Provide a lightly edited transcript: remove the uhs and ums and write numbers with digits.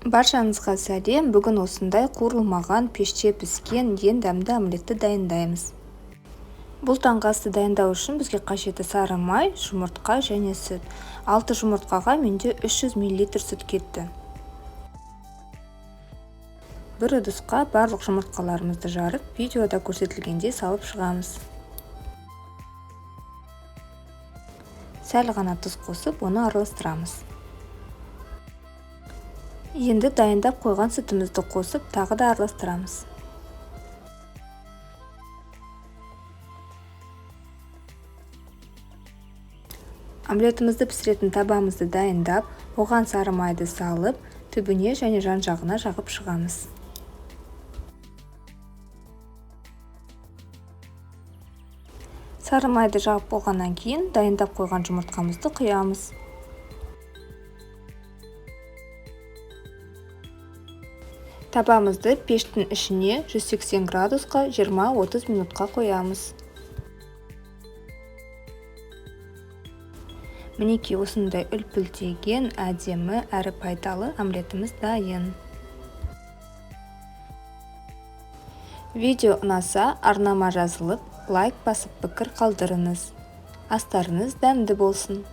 Баршаңызға сәлем. Бүгін осындай қуырылмаған пеште піскен ең дәмді омлетті дайындаймыз. Бұл таңғы асты дайындау үшін бізге қажетті сары май, жұмыртқа және сүт. 6 жұмыртқаға менде 300 мл сүт кетті. Бір ыдысқа барлық жұмыртқаларымызды жарып, видеода көрсетілгендей салып шығамыз. Сәл ғана тұз қосып, оны араластырамыз. Енді дайындап қойған сүтімізді қосып, тағы да араластырамыз. Омлетімізді пісіретін табамызды дайындап, оған сары майды салып, түбіне және жан-жағына жағып шығамыз. Сары майды жағып болғаннан кейін дайындап қойған жұмыртқамызды құямыз. Табамызды пештің ішіне 180 градусқа 20-30 минутқа қоямыз. Мінекей осындай үлпілдеген, әдемі әрі пайдалы омлетіміз дайын. Видео ұнаса, арнама жазылып, лайк басып пікір қалдырыңыз. Астарыңыз дәмді болсын.